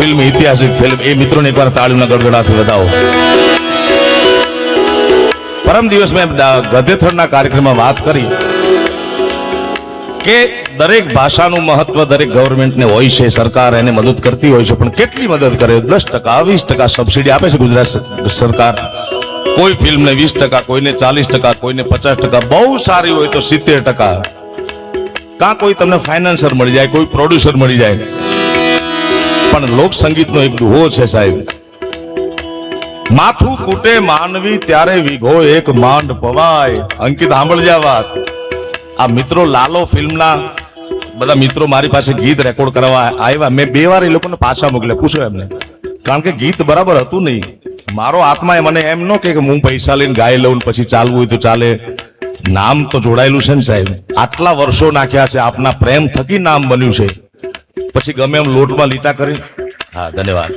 Film, ઐતિહાસિક film, એ મિત્રોને એકવાર તાળીઓના ગડગડાથી વધાવો. પરમ દિવસ મેં ગધેથડના કાર્યક્રમમાં વાત કરી કે દરેક ભાષાનું મહત્વ દરેક ગવર્મેન્ટને હોય છે, સરકાર એને મદદ કરતી હોય છે, પણ કેટલી મદદ કરે? 10%, 20% સબસિડી આપે છે ગુજરાત સરકાર. કોઈ ફિલ્મને 20%, કોઈને 40%, કોઈને 50%, બહુ સારી હોય તો 70%. કાં કોઈ તમને ફાઇનાન્સર મળી જાય, કોઈ પ્રોડ્યુસર મળી જાય. પણ લોક સંગીતનો એક દુહો છે સાહેબ, માથું કૂટે માનવી ત્યારે વિઘો એક માંડ પવાય. અંકિત સાંભળજે આ વાત. આ મિત્રો લાલો ફિલ્મના બધા મિત્રો મારી પાસે ગીત રેકોર્ડ કરવા આવ્યા. મેં 2 વાર એ લોકોને પાછા મોકલ્યા, પૂછો એમને, કારણ કે ગીત બરાબર હતું નહીં. મારો આત્મા મને એમ ન કે હું પૈસા લઈને ગાઈ લઉં પછી ચાલવું હોય તો ચાલે. નામ તો જોડાયેલું છે ને સાહેબ, આટલા વર્ષો નાખ્યા છે, આપના પ્રેમ થકી નામ બન્યું છે, પછી ગમે એમ લોટમાં લીટા કરી. હા, ધન્યવાદ.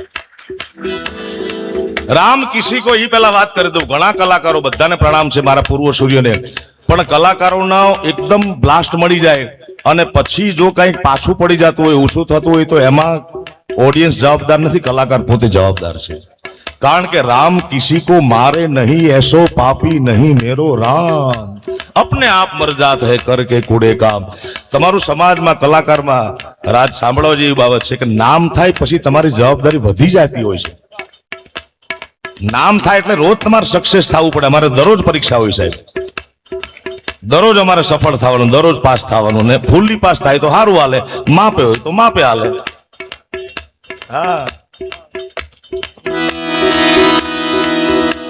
રામ કિસી કો, ઈ પેલા વાત કરી દઉં. ઘણા કલાકારો, બધાને પ્રણામ છે મારા પૂર્વસૂરીઓને, પણ કલાકારોના એકદમ બ્લાસ્ટ મળી જાય અને પછી જો કંઈક પાછું પડી જતું હોય, ઓછું થતું હોય, તો એમાં ઓડિયન્સ જવાબદાર નથી, કલાકાર પોતે જવાબદાર છે. કારણ કે રામ કિસી કો મારે નહીં, એસો પાપી નહીં મેરો રામ, अपने आप मर जात है करके कूड़े काम. તમારું સમાજમાં, કલાકારમાં રાજ સાંભળવા જેવી બાબત છે કે નામ થાય પછી તમારી જવાબદારી વધી જતી હોય છે. નામ થાય એટલે રોજ તમારે સક્સેસ થવું પડે. અમારે દરરોજ પરીક્ષા હોય સાહેબ, દરરોજ અમારે સફળ થવાનું, દરરોજ પાસ થવાનું. ને ફૂલ્લી પાસ થાય તો સારું હાલે, માપે હોય તો માપે હાલે. હા,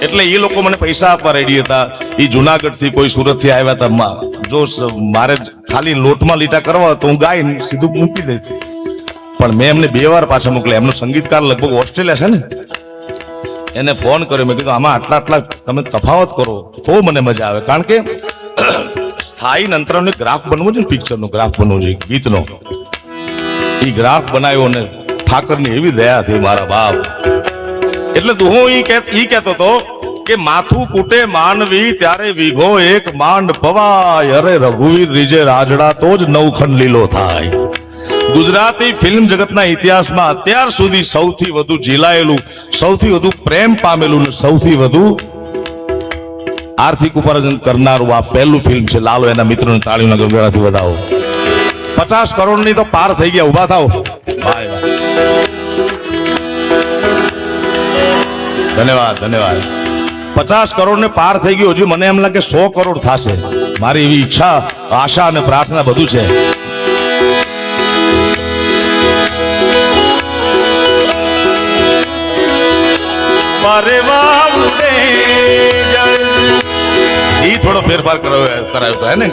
એટલે એ લોકો મને પૈસા આપવા રેડી હતા. એ જુનાગઢ થી, કોઈ સુરત થી આવ્યા હતા. જો મારે ખાલી લોટમાં લીટા કરવા તો હું ગાઈને સીધું મૂકી દેતી, પણ મેં એમને 2 વાર પાછા મોકલ્યા. એમનો સંગીતકાર લગભગ ઓસ્ટ્રેલિયા છે ને, એને ફોન કર્યો. મેં કીધું આમાં આટલા તમે તફાવત કરો તો મને મજા આવે. કારણ કે સ્થાયી અંતરનો ગ્રાફ બનવો છે ને, પિક્ચરનો ગ્રાફ બનવો છે, ગીતનો. એ ગ્રાફ બનાવ્યો અને ઠાકરની એવી દયા થઈ મારા બાપ. એટલે હું ઈ કહેતો હતો કે માથું કૂટે માનવી ત્યારે વિઘો એક માંડ પવાય. અરે રઘુવીર રીજે રાજડા તો જ નવખંડ લીલો થાય. ગુજરાતી ફિલ્મ જગતના ઇતિહાસમાં અત્યાર સુધી સૌથી વધુ ઝીલાયેલું, સૌથી વધુ પ્રેમ પામેલું ને સૌથી વધુ આર્થિક ઉપાર્જન કરનારું આ પહેલું ફિલ્મ છે લાલો. એના મિત્રોને તાળીઓના ગડગડાથી વધાવો. 50 કરોડની તો પાર થઈ ગયા. ઉભા થાવ. ધન્યવાદ, ધન્યવાદ. 50 કરોડ ને પાર થઈ ગયું. હજુ મને એમ લાગે 100 કરોડ થશે. મારી એવી ઈચ્છા, આશા અને પ્રાર્થના બધું છે. ઈ થોડો ફેરફાર કરાયો તો હે ને.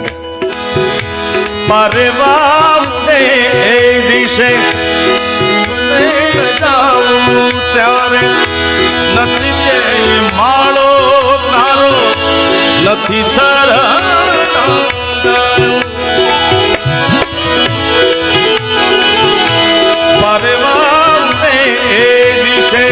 મારે વાવને એ દિશે ત્યારે નથી તે માળો તારો નથી સર. મારે વાવને એ દિશે